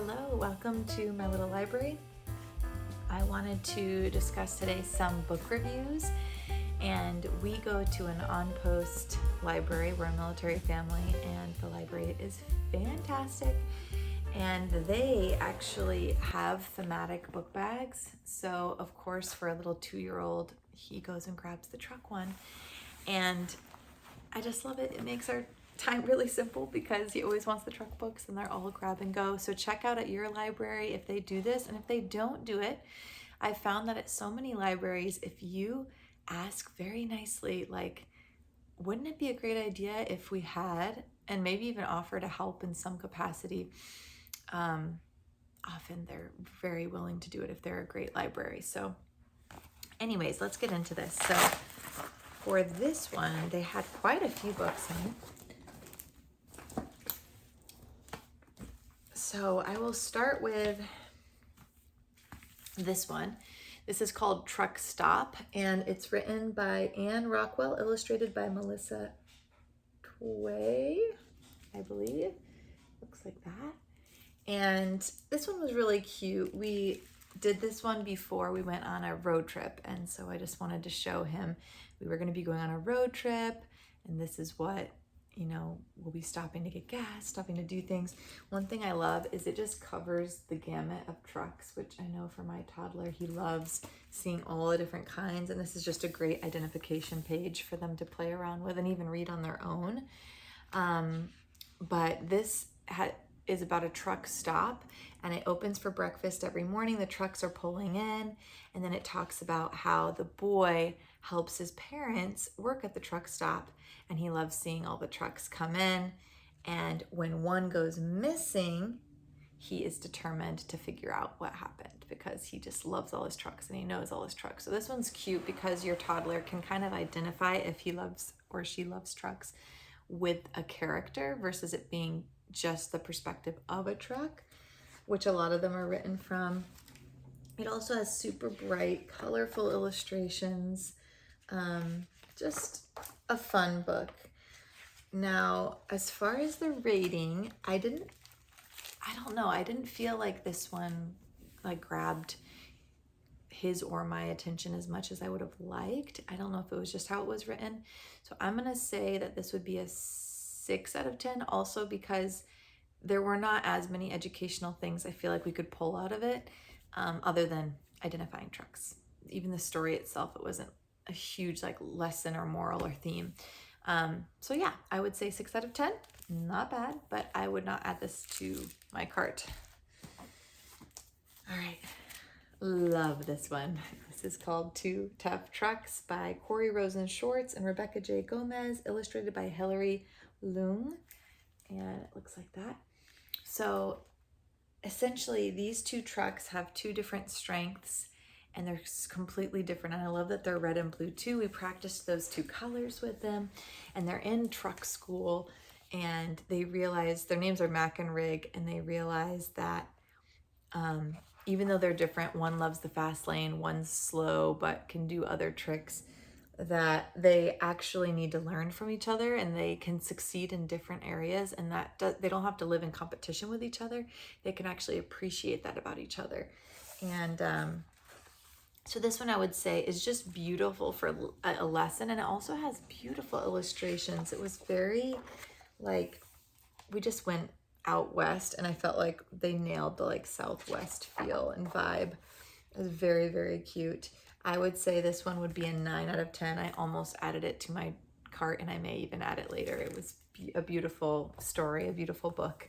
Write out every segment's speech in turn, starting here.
Hello, welcome to my little library. I wanted to discuss today some book reviews, and we go to an on-post library. We're a military family and the library is fantastic, and they actually have thematic book bags. So of course for a little 2-year-old, he goes and grabs the truck one, and I just love it. It makes our time really simple because he always wants the truck books and they're all grab and go. So check out at your library if they do this, and if they don't do it, I found that at so many libraries, if you ask very nicely, like, wouldn't it be a great idea if we had, and maybe even offer to help in some capacity, often they're very willing to do it if they're a great library. So anyways, let's get into this. So for this one, they had quite a few books in it. So I will start with this one. This is called Truck Stop, and it's written by Rockwell, illustrated by Melissa Twai, I believe. Looks like that. And this one was really cute. We did this one before we went on a road trip, and so I just wanted to show him we were going to be going on a road trip, and this is what, you know, we'll be stopping to get gas, stopping to do things. One thing I love is it just covers the gamut of trucks, which I know for my toddler, he loves seeing all the different kinds. And this is just a great identification page for them to play around with and even read on their own. But this is about a truck stop, and it opens for breakfast every morning. The trucks are pulling in, and then it talks about how the boy helps his parents work at the truck stop, and he loves seeing all the trucks come in. And when one goes missing, he is determined to figure out what happened because he just loves all his trucks and he knows all his trucks. So this one's cute because your toddler can kind of identify if he loves or she loves trucks with a character versus it being just the perspective of a truck, which a lot of them are written from. It also has super bright, colorful illustrations. Just a fun book. Now, as far as the rating, I didn't feel like this one like grabbed his or my attention as much as I would have liked. I don't know if it was just how it was written. So I'm gonna say that this would be a 6 out of 10, also because there were not as many educational things I feel like we could pull out of it, other than identifying trucks. Even the story itself, it wasn't a huge like lesson or moral or theme. So yeah, I would say 6 out of 10. Not bad, but I would not add this to my cart. All right, love this one. This is called Two Tough Trucks by Corey Rosen Schwartz and Rebecca J. Gomez, illustrated by Hilary Leung, and it looks like that. So essentially these two trucks have two different strengths, and they're completely different. And I love that they're red and blue too. We practiced those two colors with them, and they're in truck school, and they realize their names are Mac and Rig, and they realize that even though they're different, one loves the fast lane, one's slow but can do other tricks, that they actually need to learn from each other and they can succeed in different areas, and that they don't have to live in competition with each other. They can actually appreciate that about each other. And so this one I would say is just beautiful for a lesson, and it also has beautiful illustrations. It was very like, we just went out west and I felt like they nailed the like Southwest feel and vibe. It was very, very cute. I would say this one would be a 9 out of 10. I almost added it to my cart, and I may even add it later. It was a beautiful story, a beautiful book,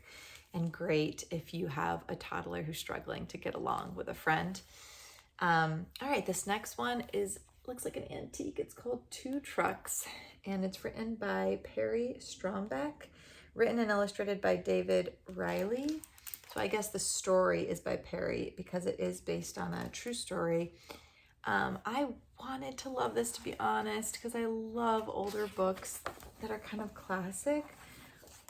and great if you have a toddler who's struggling to get along with a friend. All right, this next one looks like an antique. It's called Two Trucks, and it's written by Perry Strombeck, written and illustrated by David Riley. So I guess the story is by Perry because it is based on a true story. I wanted to love this, to be honest, because I love older books that are kind of classic,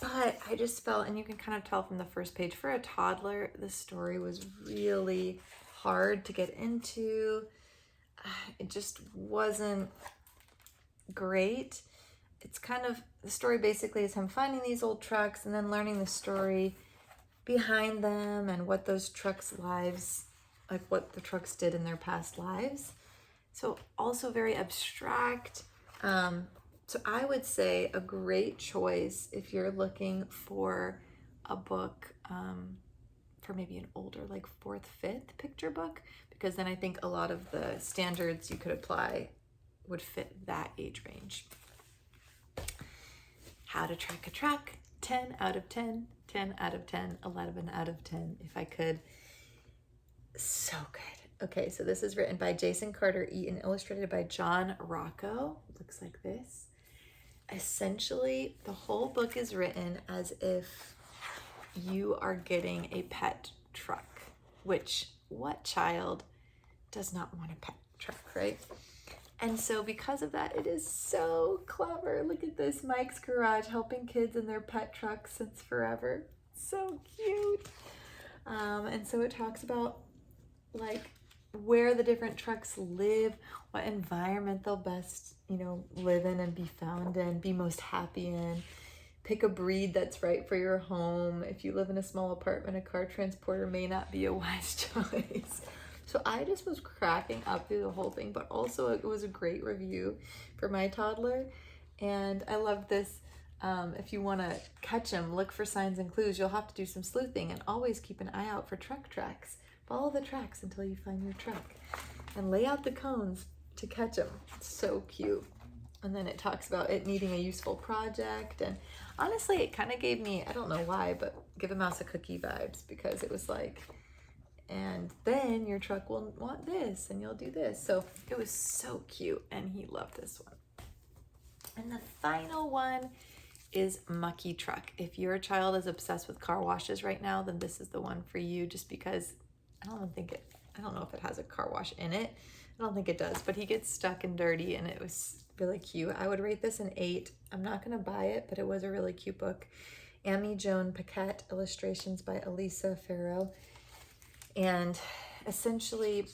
but I just felt, and you can kind of tell from the first page, for a toddler, the story was really hard to get into. It just wasn't great. It's kind of, the story basically is him finding these old trucks and then learning the story behind them and what those trucks' lives, like what the trucks did in their past lives. So also very abstract. So I would say a great choice if you're looking for a book for maybe an older, like 4th, 5th picture book, because then I think a lot of the standards you could apply would fit that age range. How to Track a Truck, 10 out of 10, 10 out of 10, 11 out of 10 if I could. So good. Okay, so this is written by Jason Carter Eaton, illustrated by John Rocco. Looks like this. Essentially, the whole book is written as if you are getting a pet truck, which what child does not want a pet truck, right? And so because of that, it is so clever. Look at this, Mike's Garage, helping kids in their pet trucks since forever. So cute. And so it talks about like where the different trucks live, what environment they'll best, live in and be found in, be most happy in. Pick a breed that's right for your home. If you live in a small apartment, a car transporter may not be a wise choice. So I just was cracking up through the whole thing, but also it was a great review for my toddler. And I love this. If you want to catch him, look for signs and clues. You'll have to do some sleuthing and always keep an eye out for truck tracks. Follow the tracks until you find your truck and lay out the cones to catch them. So cute. And then it talks about it needing a useful project. And honestly, it kind of gave me, I don't know why, but Give a Mouse a Cookie vibes, because it was like, and then your truck will want this and you'll do this. So it was so cute and he loved this one. And the final one is Mucky Truck. If your child is obsessed with car washes right now, then this is the one for you, just because I don't know if it has a car wash in it. I don't think it does, but he gets stuck and dirty and it was really cute. I would rate this an 8. I'm not gonna buy it, but it was a really cute book. Amma-Joan Paquette, illustrations by Elisa Farrow. And essentially,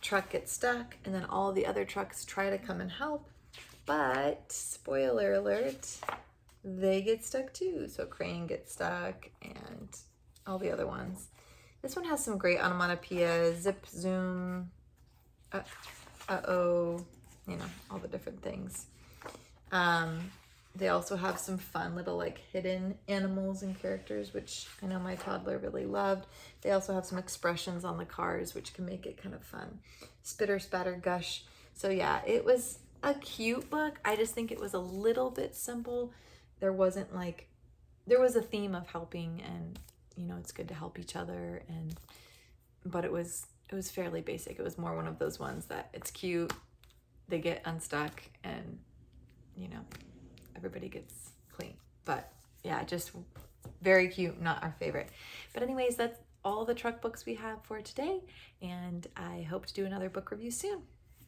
truck gets stuck and then all the other trucks try to come and help, but spoiler alert, they get stuck too. So Crane gets stuck and all the other ones. This one has some great onomatopoeia, zip, zoom, uh-oh, all the different things. They also have some fun little like hidden animals and characters, which I know my toddler really loved. They also have some expressions on the cars, which can make it kind of fun. Spitter, spatter, gush. So yeah, it was a cute book. I just think it was a little bit simple. There was a theme of helping, and it's good to help each other, but it was fairly basic. It was more one of those ones that it's cute, they get unstuck, and everybody gets clean. But yeah, just very cute, not our favorite. But anyways, that's all the truck books we have for today, and I hope to do another book review soon.